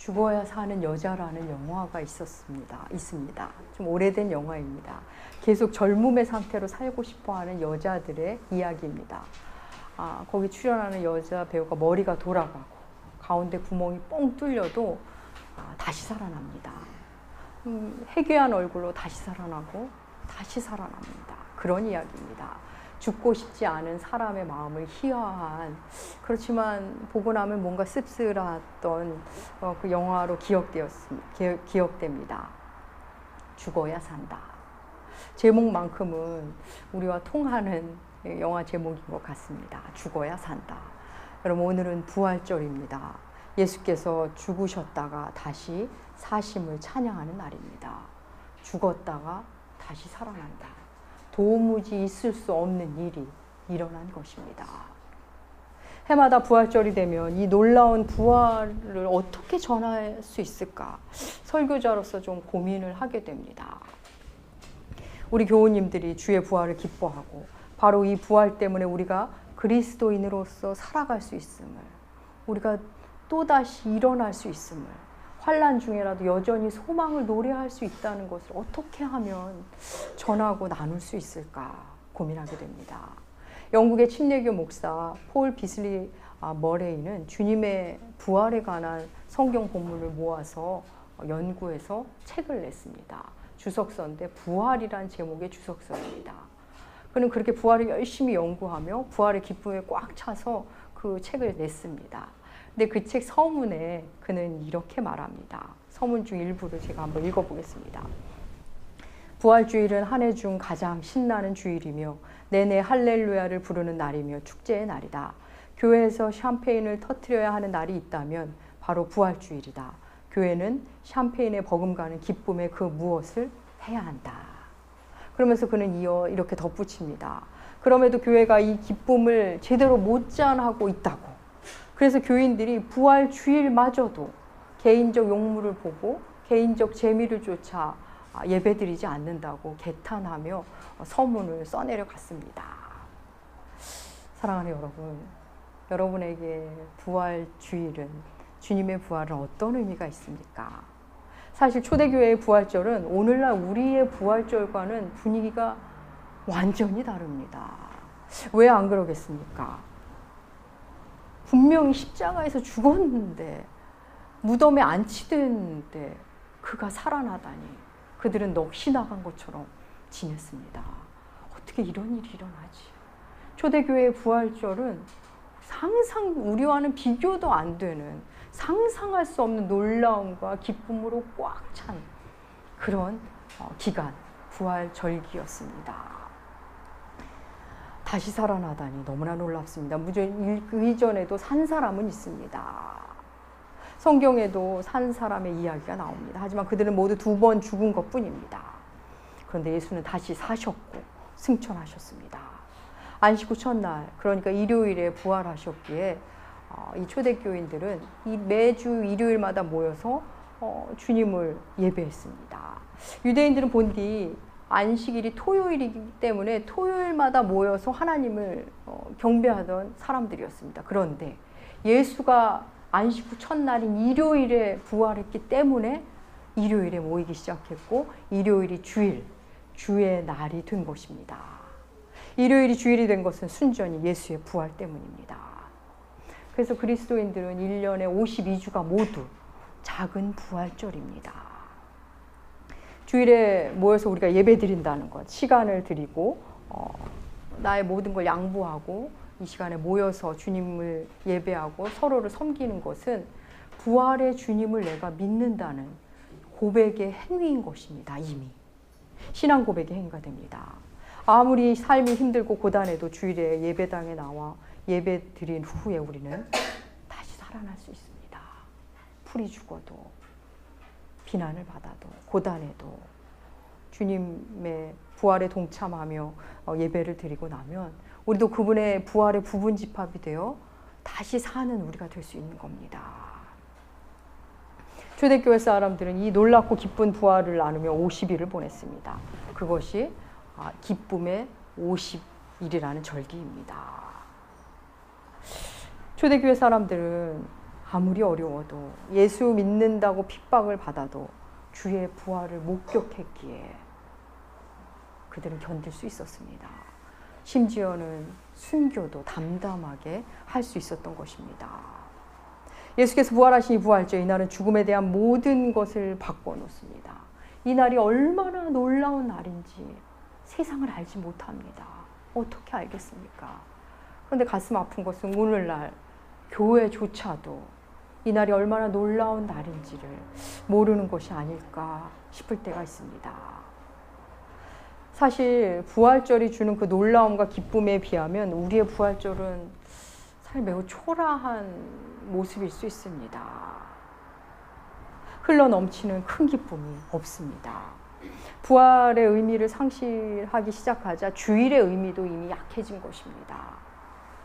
죽어야 사는 여자라는 영화가 있습니다. 좀 오래된 영화입니다. 계속 젊음의 상태로 살고 싶어하는 여자들의 이야기입니다. 거기 출연하는 여자 배우가 머리가 돌아가고 가운데 구멍이 뻥 뚫려도 다시 살아납니다. 해괴한 얼굴로 다시 살아나고 다시 살아납니다. 그런 이야기입니다. 죽고 싶지 않은 사람의 마음을 희화한, 그렇지만 보고 나면 뭔가 씁쓸했던 그 영화로 기억됩니다. 죽어야 산다. 제목만큼은 우리와 통하는 영화 제목인 것 같습니다. 죽어야 산다. 여러분, 오늘은 부활절입니다. 예수께서 죽으셨다가 다시 사심을 찬양하는 날입니다. 죽었다가 다시 살아난다. 도무지 있을 수 없는 일이 일어난 것입니다. 해마다 부활절이 되면 이 놀라운 부활을 어떻게 전할 수 있을까? 설교자로서 좀 고민을 하게 됩니다. 우리 교우님들이 주의 부활을 기뻐하고 바로 이 부활 때문에 우리가 그리스도인으로서 살아갈 수 있음을, 우리가 또다시 일어날 수 있음을, 환난 중에라도 여전히 소망을 노래할 수 있다는 것을 어떻게 하면 전하고 나눌 수 있을까 고민하게 됩니다. 영국의 침례교 목사 폴 비슬리 머레이는 주님의 부활에 관한 성경 본문을 모아서 연구해서 책을 냈습니다. 주석서인데 부활이란 제목의 주석서입니다. 그는 그렇게 부활을 열심히 연구하며 부활의 기쁨에 꽉 차서 그 책을 냈습니다. 근데 그 책 서문에 그는 이렇게 말합니다. 서문 중 일부를 제가 한번 읽어보겠습니다. 부활주일은 한 해 중 가장 신나는 주일이며 내내 할렐루야를 부르는 날이며 축제의 날이다. 교회에서 샴페인을 터뜨려야 하는 날이 있다면 바로 부활주일이다. 교회는 샴페인에 버금가는 기쁨의 그 무엇을 해야 한다. 그러면서 그는 이어 이렇게 덧붙입니다. 그럼에도 교회가 이 기쁨을 제대로 못 잔하고 있다고. 그래서 교인들이 부활 주일마저도 개인적 용무를 보고 개인적 재미를 쫓아 예배드리지 않는다고 개탄하며 서문을 써내려 갔습니다. 사랑하는 여러분, 여러분에게 부활 주일은, 주님의 부활은 어떤 의미가 있습니까? 사실 초대교회의 부활절은 오늘날 우리의 부활절과는 분위기가 완전히 다릅니다. 왜 안 그러겠습니까? 분명히 십자가에서 죽었는데, 무덤에 안치됐는데 그가 살아나다니 그들은 넋이 나간 것처럼 지냈습니다. 어떻게 이런 일이 일어나지? 초대교회의 부활절은 상상, 우리와는 비교도 안 되는, 상상할 수 없는 놀라움과 기쁨으로 꽉 찬 그런 기간, 부활절기였습니다. 다시 살아나다니 너무나 놀랍습니다. 그 이전에도 산 사람은 있습니다. 성경에도 산 사람의 이야기가 나옵니다. 하지만 그들은 모두 2번 죽은 것뿐입니다. 그런데 예수는 다시 사셨고 승천하셨습니다. 안식 후 첫날, 그러니까 일요일에 부활하셨기에 이 초대교인들은 매주 일요일마다 모여서 주님을 예배했습니다. 유대인들은 본디 안식일이 토요일이기 때문에 토요일마다 모여서 하나님을 경배하던 사람들이었습니다. 그런데 예수가 안식 후 첫날인 일요일에 부활했기 때문에 일요일에 모이기 시작했고, 일요일이 주의 날이 된 것입니다. 일요일이 주일이 된 것은 순전히 예수의 부활 때문입니다. 그래서 그리스도인들은 1년에 52주가 모두 작은 부활절입니다. 주일에 모여서 우리가 예배 드린다는 것, 시간을 드리고 나의 모든 걸 양보하고 이 시간에 모여서 주님을 예배하고 서로를 섬기는 것은 부활의 주님을 내가 믿는다는 고백의 행위인 것입니다. 이미 신앙 고백의 행위가 됩니다. 아무리 삶이 힘들고 고단해도 주일에 예배당에 나와 예배 드린 후에 우리는 다시 살아날 수 있습니다. 풀이 죽어도, 비난을 받아도, 고단해도 주님의 부활에 동참하며 예배를 드리고 나면 우리도 그분의 부활의 부분 집합이 되어 다시 사는 우리가 될 수 있는 겁니다. 초대교회 사람들은 이 놀랍고 기쁜 부활을 나누며 50일을 보냈습니다. 그것이 기쁨의 50일이라는 절기입니다. 초대교회 사람들은 아무리 어려워도 예수 믿는다고 핍박을 받아도 주의 부활을 목격했기에 그들은 견딜 수 있었습니다. 심지어는 순교도 담담하게 할 수 있었던 것입니다. 예수께서 부활하신 이 부활절, 이날은 죽음에 대한 모든 것을 바꿔놓습니다. 이 날이 얼마나 놀라운 날인지 세상을 알지 못합니다. 어떻게 알겠습니까? 그런데 가슴 아픈 것은 오늘날 교회조차도 이 날이 얼마나 놀라운 날인지를 모르는 것이 아닐까 싶을 때가 있습니다. 사실 부활절이 주는 그 놀라움과 기쁨에 비하면 우리의 부활절은 사실 매우 초라한 모습일 수 있습니다. 흘러넘치는 큰 기쁨이 없습니다. 부활의 의미를 상실하기 시작하자 주일의 의미도 이미 약해진 것입니다.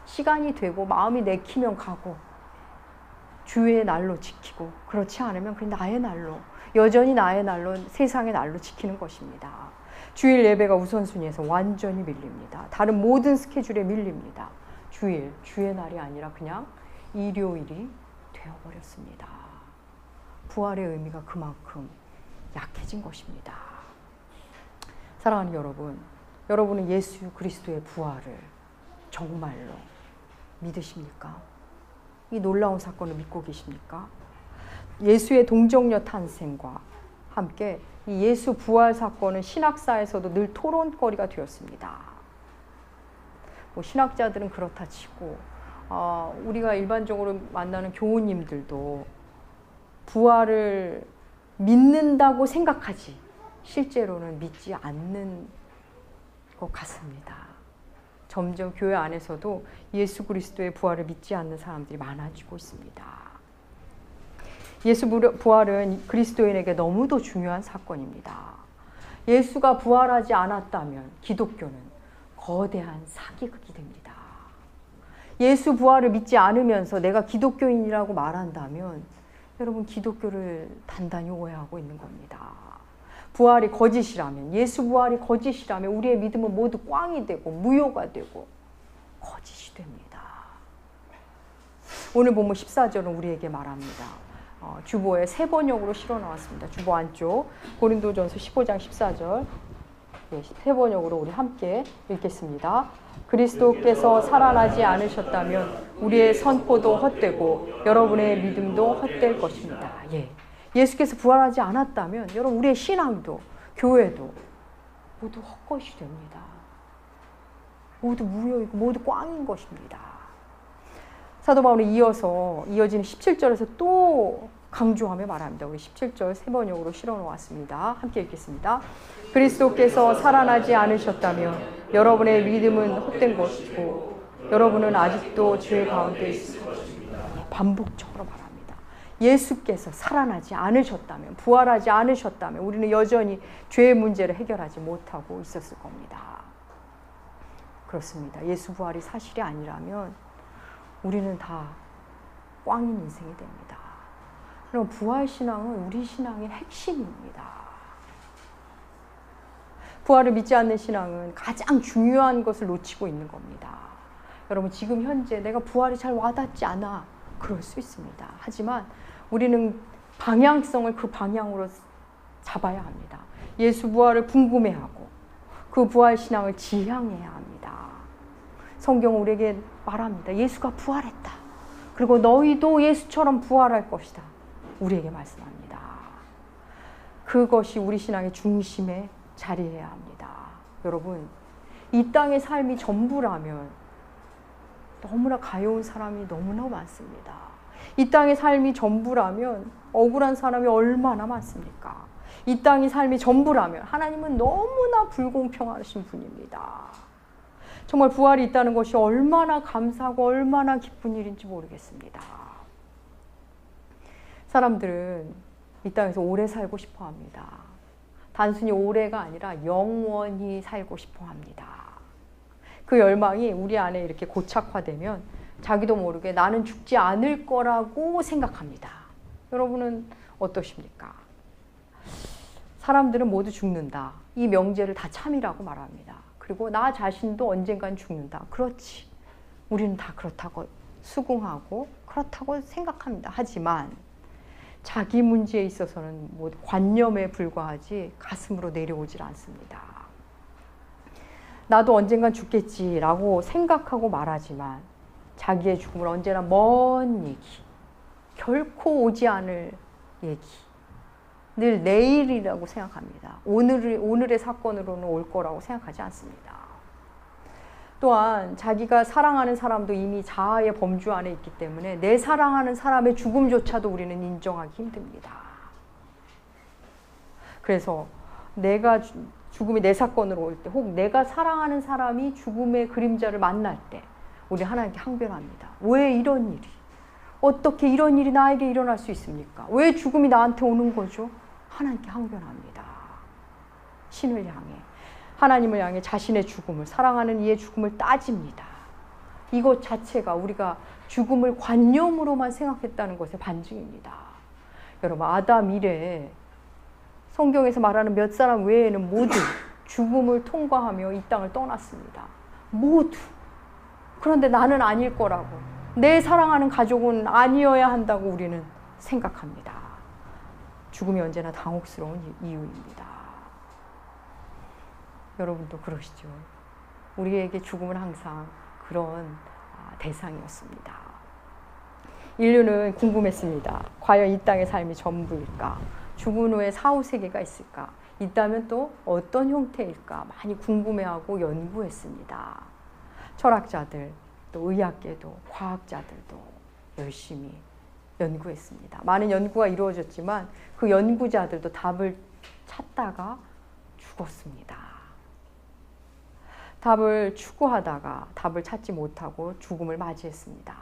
시간이 되고 마음이 내키면 가고 주의 날로 지키고 그렇지 않으면 그냥 나의 날로, 여전히 나의 날로, 세상의 날로 지키는 것입니다. 주일 예배가 우선순위에서 완전히 밀립니다. 다른 모든 스케줄에 밀립니다. 주의 날이 아니라 그냥 일요일이 되어버렸습니다. 부활의 의미가 그만큼 약해진 것입니다. 사랑하는 여러분, 여러분은 예수 그리스도의 부활을 정말로 믿으십니까? 이 놀라운 사건을 믿고 계십니까? 예수의 동정녀 탄생과 함께 이 예수 부활 사건은 신학사에서도 늘 토론거리가 되었습니다. 신학자들은 그렇다 치고 우리가 일반적으로 만나는 교우님들도 부활을 믿는다고 생각하지 실제로는 믿지 않는 것 같습니다. 점점 교회 안에서도 예수 그리스도의 부활을 믿지 않는 사람들이 많아지고 있습니다. 예수 부활은 그리스도인에게 너무도 중요한 사건입니다. 예수가 부활하지 않았다면 기독교는 거대한 사기극이 됩니다. 예수 부활을 믿지 않으면서 내가 기독교인이라고 말한다면 여러분 기독교를 단단히 오해하고 있는 겁니다. 부활이 거짓이라면, 예수 부활이 거짓이라면 우리의 믿음은 모두 꽝이 되고 무효가 되고 거짓이 됩니다. 오늘 본문 14절은 우리에게 말합니다. 주보에 세 번역으로 실어 나왔습니다. 주보 안쪽 고린도전서 15장 14절 세 번역으로 우리 함께 읽겠습니다. 그리스도께서 살아나지 않으셨다면 우리의 선포도 헛되고 여러분의 믿음도 헛될 것입니다. 예수께서 부활하지 않았다면 여러분 우리의 신앙도 교회도 모두 헛것이 됩니다. 모두 무효이고 모두 꽝인 것입니다. 사도 바울은 이어지는 17절에서 또 강조하며 말합니다. 우리 17절 세 번역으로 실어 놓았습니다. 함께 읽겠습니다. 그리스도께서 살아나지 않으셨다면 여러분의 믿음은 헛된 것이고 여러분은 아직도 죄 가운데 있습니다. 반복적으로 말합니다. 예수께서 살아나지 않으셨다면, 부활하지 않으셨다면 우리는 여전히 죄의 문제를 해결하지 못하고 있었을 겁니다. 그렇습니다. 예수 부활이 사실이 아니라면 우리는 다 꽝인 인생이 됩니다. 그럼 부활신앙은 우리 신앙의 핵심입니다. 부활을 믿지 않는 신앙은 가장 중요한 것을 놓치고 있는 겁니다. 여러분 지금 현재 내가 부활이 잘 와닿지 않아 그럴 수 있습니다. 하지만 우리는 방향성을 그 방향으로 잡아야 합니다. 예수 부활을 궁금해하고 그 부활 신앙을 지향해야 합니다. 성경은 우리에게 말합니다. 예수가 부활했다. 그리고 너희도 예수처럼 부활할 것이다. 우리에게 말씀합니다. 그것이 우리 신앙의 중심에 자리해야 합니다. 여러분, 이 땅의 삶이 전부라면 너무나 가여운 사람이 너무나 많습니다. 이 땅의 삶이 전부라면 억울한 사람이 얼마나 많습니까? 이 땅의 삶이 전부라면 하나님은 너무나 불공평하신 분입니다. 정말 부활이 있다는 것이 얼마나 감사하고 얼마나 기쁜 일인지 모르겠습니다. 사람들은 이 땅에서 오래 살고 싶어 합니다. 단순히 오래가 아니라 영원히 살고 싶어 합니다. 그 열망이 우리 안에 이렇게 고착화되면 자기도 모르게 나는 죽지 않을 거라고 생각합니다. 여러분은 어떠십니까? 사람들은 모두 죽는다. 이 명제를 다 참이라고 말합니다. 그리고 나 자신도 언젠간 죽는다. 그렇지. 우리는 다 그렇다고 수긍하고 그렇다고 생각합니다. 하지만 자기 문제에 있어서는 뭐 관념에 불과하지 가슴으로 내려오질 않습니다. 나도 언젠간 죽겠지라고 생각하고 말하지만 자기의 죽음은 언제나 먼 얘기, 결코 오지 않을 얘기, 늘 내일이라고 생각합니다. 오늘의 사건으로는 올 거라고 생각하지 않습니다. 또한 자기가 사랑하는 사람도 이미 자아의 범주 안에 있기 때문에 내 사랑하는 사람의 죽음조차도 우리는 인정하기 힘듭니다. 그래서 내가 죽음이 내 사건으로 올 때, 혹 내가 사랑하는 사람이 죽음의 그림자를 만날 때 우리 하나님께 항변합니다. 왜 이런 일이? 어떻게 이런 일이 나에게 일어날 수 있습니까? 왜 죽음이 나한테 오는 거죠? 하나님께 항변합니다. 신을 향해, 하나님을 향해 자신의 죽음을, 사랑하는 이의 죽음을 따집니다. 이것 자체가 우리가 죽음을 관념으로만 생각했다는 것의 반증입니다. 여러분, 아담 이래 성경에서 말하는 몇 사람 외에는 모두 죽음을 통과하며 이 땅을 떠났습니다. 모두. 그런데 나는 아닐 거라고, 내 사랑하는 가족은 아니어야 한다고 우리는 생각합니다. 죽음이 언제나 당혹스러운 이유입니다. 여러분도 그러시죠? 우리에게 죽음은 항상 그런 대상이었습니다. 인류는 궁금했습니다. 과연 이 땅의 삶이 전부일까? 죽은 후에 사후세계가 있을까? 있다면 또 어떤 형태일까? 많이 궁금해하고 연구했습니다. 철학자들, 또 의학계도, 과학자들도 열심히 연구했습니다. 많은 연구가 이루어졌지만 그 연구자들도 답을 찾다가 죽었습니다. 답을 추구하다가 답을 찾지 못하고 죽음을 맞이했습니다.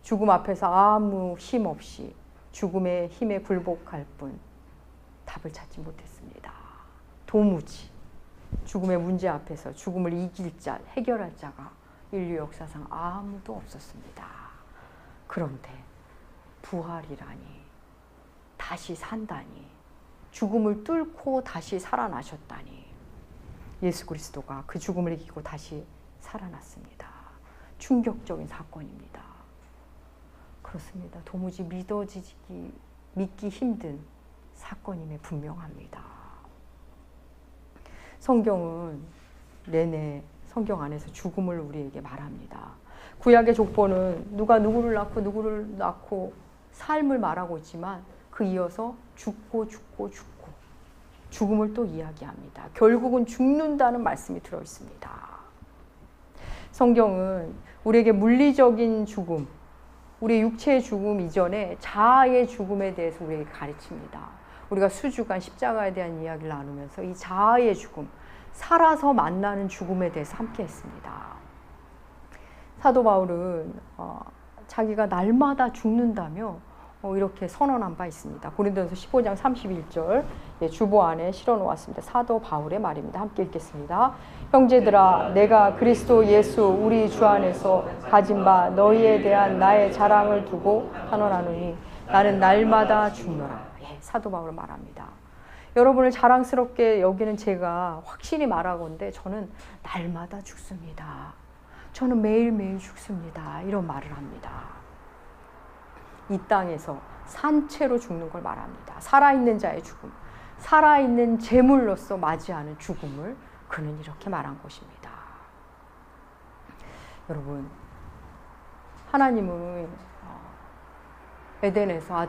죽음 앞에서 아무 힘 없이 죽음의 힘에 굴복할 뿐 답을 찾지 못했습니다. 도무지 죽음의 문제 앞에서 죽음을 이길 자, 해결할 자가 인류 역사상 아무도 없었습니다. 그런데 부활이라니, 다시 산다니, 죽음을 뚫고 다시 살아나셨다니, 예수 그리스도가 그 죽음을 이기고 다시 살아났습니다. 충격적인 사건입니다. 그렇습니다. 도무지 믿기 힘든 사건임에 분명합니다. 성경은 내내 성경 안에서 죽음을 우리에게 말합니다. 구약의 족보는 누가 누구를 낳고 삶을 말하고 있지만 그 이어서 죽고 죽음을 또 이야기합니다. 결국은 죽는다는 말씀이 들어 있습니다. 성경은 우리에게 물리적인 죽음, 우리의 육체의 죽음 이전에 자아의 죽음에 대해서 우리에게 가르칩니다. 우리가 수주간 십자가에 대한 이야기를 나누면서 이 자아의 죽음, 살아서 만나는 죽음에 대해서 함께 했습니다. 사도 바울은 자기가 날마다 죽는다며 이렇게 선언한 바 있습니다. 고린도전서 15장 31절 주보 안에 실어놓았습니다. 사도 바울의 말입니다. 함께 읽겠습니다. 형제들아, 내가 그리스도 예수 우리 주 안에서 가진 바 너희에 대한 나의 자랑을 두고 선언하노니 나는 날마다 죽노라. 사도 바울 말합니다. 여러분을 자랑스럽게 여기는 제가 확실히 말하건대 저는 날마다 죽습니다. 저는 매일매일 죽습니다. 이런 말을 합니다. 이 땅에서 산채로 죽는 걸 말합니다. 살아있는 자의 죽음, 살아있는 제물로서 맞이하는 죽음을 그는 이렇게 말한 것입니다. 여러분, 하나님은 에덴에서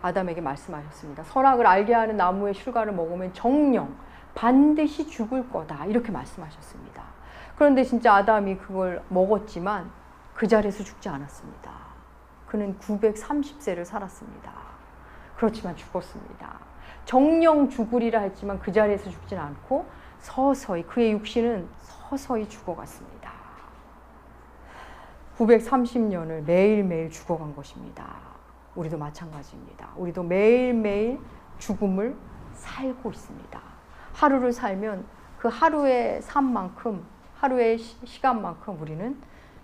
아담에게 말씀하셨습니다. 선악을 알게 하는 나무의 실과를 먹으면 정령 반드시 죽을 거다, 이렇게 말씀하셨습니다. 그런데 진짜 아담이 그걸 먹었지만 그 자리에서 죽지 않았습니다. 그는 930세를 살았습니다. 그렇지만 죽었습니다. 정령 죽으리라 했지만 그 자리에서 죽진 않고 서서히, 그의 육신은 서서히 죽어갔습니다. 930년을 매일매일 죽어간 것입니다. 우리도 마찬가지입니다. 우리도 매일매일 죽음을 살고 있습니다. 하루를 살면 그 하루의 삶만큼, 하루의 시간만큼 우리는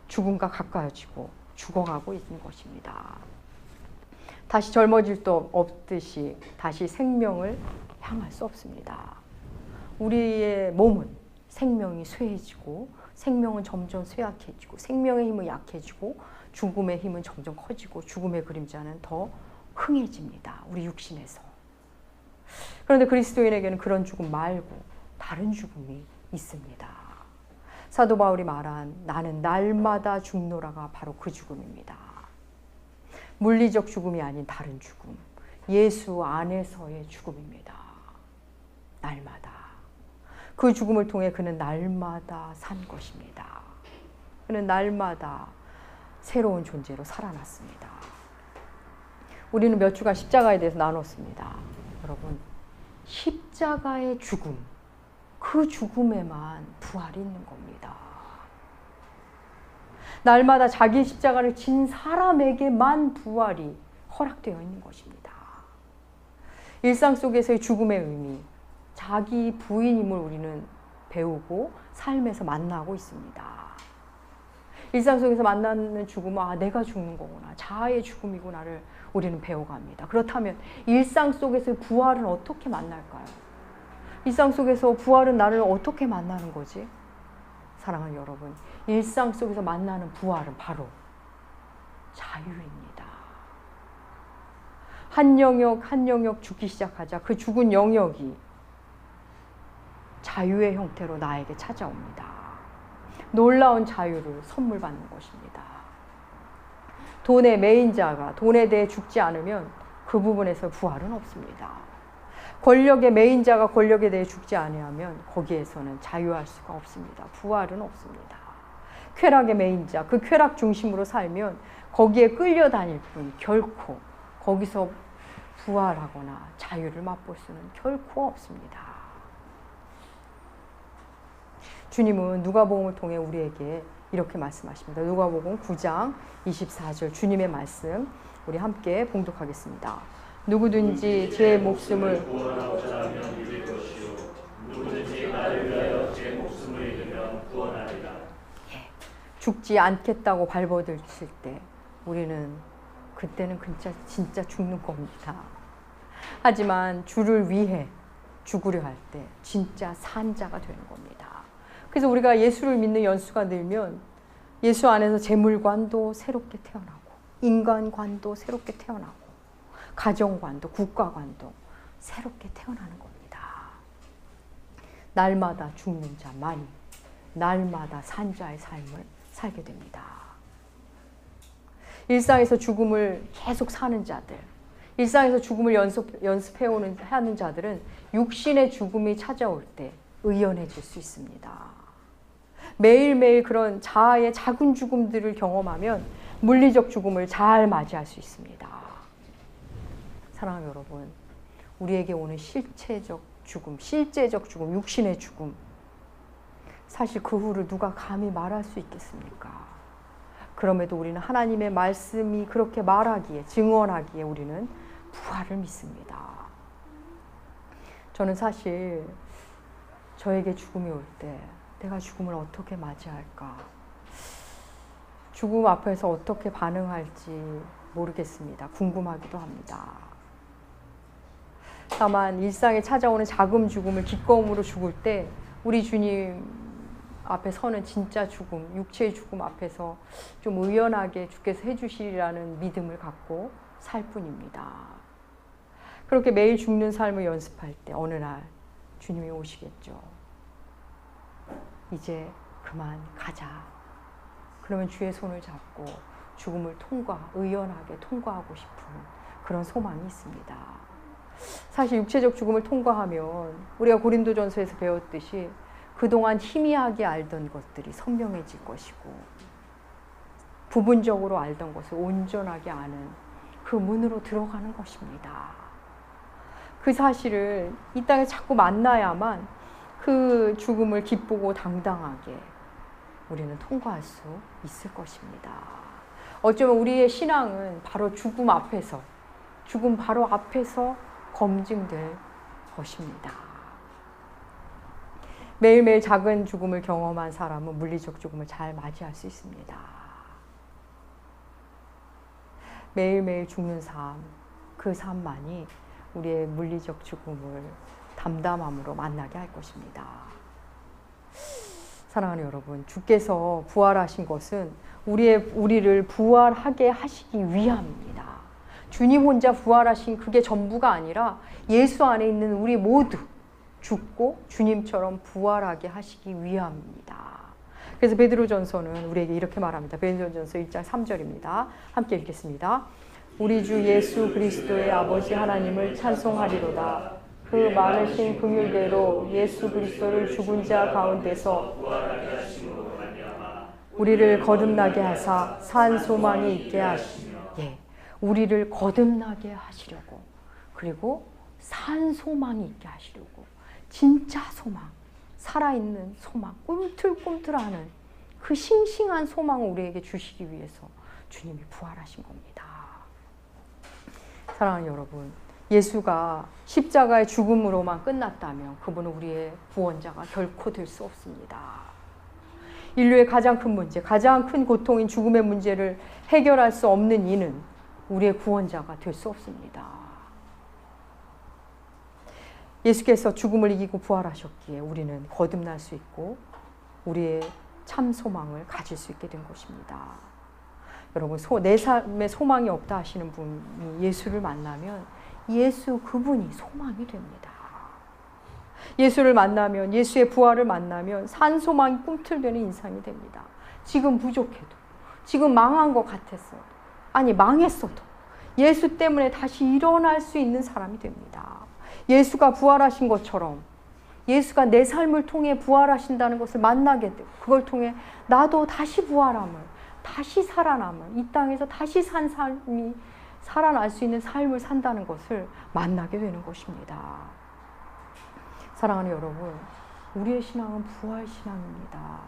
죽음과 가까워지고 죽어가고 있는 것입니다. 다시 젊어질 수 없듯이 다시 생명을 향할 수 없습니다. 우리의 몸은 생명이 쇠해지고 생명은 점점 쇠약해지고 생명의 힘은 약해지고 죽음의 힘은 점점 커지고 죽음의 그림자는 더 흥해집니다. 우리 육신에서. 그런데 그리스도인에게는 그런 죽음 말고 다른 죽음이 있습니다. 사도 바울이 말한 나는 날마다 죽노라가 바로 그 죽음입니다. 물리적 죽음이 아닌 다른 죽음, 예수 안에서의 죽음입니다. 날마다. 그 죽음을 통해 그는 날마다 산 것입니다. 그는 날마다 새로운 존재로 살아났습니다. 우리는 몇 주간 십자가에 대해서 나눴습니다. 여러분, 십자가의 죽음, 그 죽음에만 부활이 있는 겁니다. 날마다 자기 십자가를 진 사람에게만 부활이 허락되어 있는 것입니다. 일상 속에서의 죽음의 의미, 자기 부인임을 우리는 배우고 삶에서 만나고 있습니다. 일상 속에서 만나는 죽음은 내가 죽는 거구나, 자아의 죽음이구나를 우리는 배워갑니다. 그렇다면 일상 속에서의 부활은 어떻게 만날까요? 일상 속에서 부활은 나를 어떻게 만나는 거지? 사랑하는 여러분, 일상 속에서 만나는 부활은 바로 자유입니다. 한 영역 죽기 시작하자 그 죽은 영역이 자유의 형태로 나에게 찾아옵니다. 놀라운 자유를 선물 받는 것입니다. 돈의 메인자가 돈에 대해 죽지 않으면 그 부분에서 부활은 없습니다. 권력의 메인자가 권력에 대해 죽지 아니하면 거기에서는 자유할 수가 없습니다. 부활은 없습니다. 쾌락의 메인자, 그 쾌락 중심으로 살면 거기에 끌려다닐 뿐 결코 거기서 부활하거나 자유를 맛볼 수는 결코 없습니다. 주님은 누가복음을 통해 우리에게 이렇게 말씀하십니다. 누가복음 9장 24절 주님의 말씀 우리 함께 봉독하겠습니다. 누구든지 제 목숨을 구원하고자 하면 잃을 것이요 누구든지 나를 위하여 제 목숨을 잃으면 구원하리라. 죽지 않겠다고 발버둥칠 때 우리는 그때는 진짜 죽는 겁니다. 하지만 주를 위해 죽으려 할 때 진짜 산자가 되는 겁니다. 그래서 우리가 예수를 믿는 연수가 늘면 예수 안에서 재물관도 새롭게 태어나고 인간관도 새롭게 태어나고 가정관도 국가관도 새롭게 태어나는 겁니다. 날마다 죽는 자만이 날마다 산자의 삶을 살게 됩니다. 일상에서 죽음을 계속 사는 자들, 일상에서 죽음을 연습해오는 하는 자들은 육신의 죽음이 찾아올 때 의연해질 수 있습니다. 매일매일 그런 자아의 작은 죽음들을 경험하면 물리적 죽음을 잘 맞이할 수 있습니다. 사랑하는 여러분, 우리에게 오는 실체적 죽음, 육신의 죽음, 사실 그 후를 누가 감히 말할 수 있겠습니까? 그럼에도 우리는 하나님의 말씀이 그렇게 말하기에, 증언하기에 우리는 부활을 믿습니다. 저는 사실 저에게 죽음이 올 때 내가 죽음을 어떻게 맞이할까? 죽음 앞에서 어떻게 반응할지 모르겠습니다. 궁금하기도 합니다. 다만 일상에 찾아오는 작은 죽음을 기꺼움으로 죽을 때 우리 주님 앞에 서는 진짜 죽음, 육체의 죽음 앞에서 좀 의연하게 주께서 해주시리라는 믿음을 갖고 살 뿐입니다. 그렇게 매일 죽는 삶을 연습할 때 어느 날 주님이 오시겠죠. 이제 그만 가자. 그러면 주의 손을 잡고 죽음을 의연하게 통과하고 싶은 그런 소망이 있습니다. 사실 육체적 죽음을 통과하면 우리가 고린도전서에서 배웠듯이 그동안 희미하게 알던 것들이 선명해질 것이고 부분적으로 알던 것을 온전하게 아는 그 문으로 들어가는 것입니다. 그 사실을 이 땅에 자꾸 만나야만 그 죽음을 기쁘고 당당하게 우리는 통과할 수 있을 것입니다. 어쩌면 우리의 신앙은 바로 죽음 바로 앞에서 검증될 것입니다. 매일매일 작은 죽음을 경험한 사람은 물리적 죽음을 잘 맞이할 수 있습니다. 매일매일 죽는 삶, 그 삶만이 우리의 물리적 죽음을 담담함으로 만나게 할 것입니다. 사랑하는 여러분, 주께서 부활하신 것은 우리를 부활하게 하시기 위함입니다. 주님 혼자 부활하신 그게 전부가 아니라 예수 안에 있는 우리 모두 죽고 주님처럼 부활하게 하시기 위함입니다. 그래서 베드로전서는 우리에게 이렇게 말합니다. 베드로전서 1장 3절입니다. 함께 읽겠습니다. 우리 주 예수 그리스도의 아버지 하나님을 찬송하리로다. 그 많으신 긍휼대로 예수 그리스도를 죽은 자 가운데서 우리를 거듭나게 하사 산 소망이 있게 하시며, 우리를 거듭나게 하시려고, 그리고 산 소망이 있게 하시려고, 진짜 소망, 살아있는 소망, 꿈틀꿈틀하는 그 싱싱한 소망을 우리에게 주시기 위해서 주님이 부활하신 겁니다. 사랑하는 여러분, 예수가 십자가의 죽음으로만 끝났다면 그분은 우리의 구원자가 결코 될 수 없습니다. 인류의 가장 큰 문제, 가장 큰 고통인 죽음의 문제를 해결할 수 없는 이는 우리의 구원자가 될 수 없습니다. 예수께서 죽음을 이기고 부활하셨기에 우리는 거듭날 수 있고 우리의 참 소망을 가질 수 있게 된 것입니다. 여러분, 내 삶에 소망이 없다 하시는 분이 예수를 만나면 예수 그분이 소망이 됩니다. 예수를 만나면, 예수의 부활을 만나면 산 소망이 꿈틀대는 인상이 됩니다. 지금 부족해도, 지금 망한 것 같았어도, 아니 망했어도 예수 때문에 다시 일어날 수 있는 사람이 됩니다. 예수가 부활하신 것처럼 예수가 내 삶을 통해 부활하신다는 것을 만나게 되고 그걸 통해 나도 다시 부활함을, 다시 살아남을, 이 땅에서 다시 산 삶이 살아날 수 있는 삶을 산다는 것을 만나게 되는 것입니다. 사랑하는 여러분, 우리의 신앙은 부활 신앙입니다.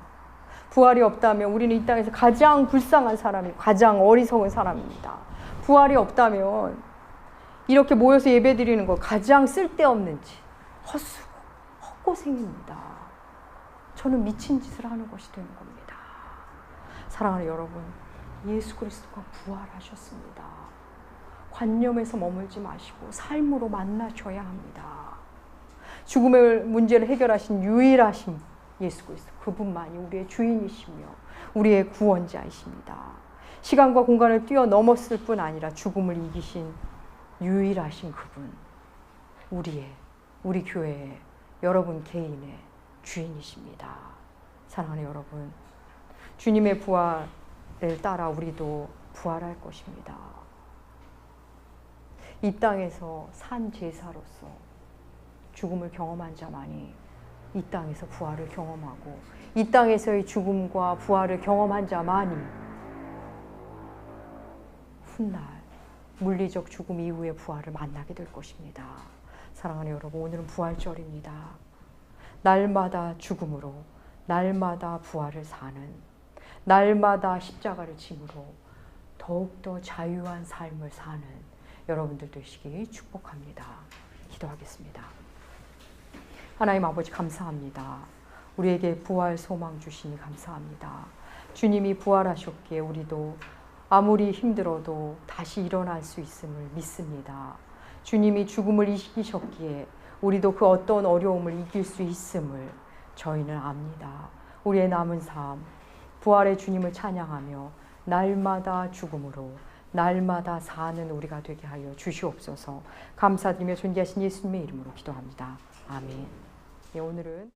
부활이 없다면 우리는 이 땅에서 가장 불쌍한 사람이고 가장 어리석은 사람입니다. 부활이 없다면 이렇게 모여서 예배드리는 거 가장 쓸데없는 짓, 헛수고, 헛고생입니다. 저는 미친 짓을 하는 것이 되는 겁니다. 사랑하는 여러분, 예수 그리스도가 부활하셨습니다. 관념에서 머물지 마시고 삶으로 만나셔야 합니다. 죽음의 문제를 해결하신 유일하신 예수 그리스도, 그분만이 우리의 주인이시며 우리의 구원자이십니다. 시간과 공간을 뛰어넘었을 뿐 아니라 죽음을 이기신 유일하신 그분, 우리 교회의, 여러분 개인의 주인이십니다. 사랑하는 여러분, 주님의 부활을 따라 우리도 부활할 것입니다. 이 땅에서 산 제사로서 죽음을 경험한 자만이 이 땅에서 부활을 경험하고, 이 땅에서의 죽음과 부활을 경험한 자만이 훗날 물리적 죽음 이후의 부활을 만나게 될 것입니다. 사랑하는 여러분, 오늘은 부활절입니다. 날마다 죽음으로, 날마다 부활을 사는, 날마다 십자가를 짐으로 더욱더 자유한 삶을 사는 여러분들 되시기 축복합니다. 기도하겠습니다. 하나님 아버지, 감사합니다. 우리에게 부활 소망 주시니 감사합니다. 주님이 부활하셨기에 우리도 아무리 힘들어도 다시 일어날 수 있음을 믿습니다. 주님이 죽음을 이기셨기에 우리도 그 어떤 어려움을 이길 수 있음을 저희는 압니다. 우리의 남은 삶, 부활의 주님을 찬양하며 날마다 죽음으로, 날마다 사는 우리가 되게 하여 주시옵소서. 감사드리며 존귀하신 예수님의 이름으로 기도합니다. 아멘. 오늘은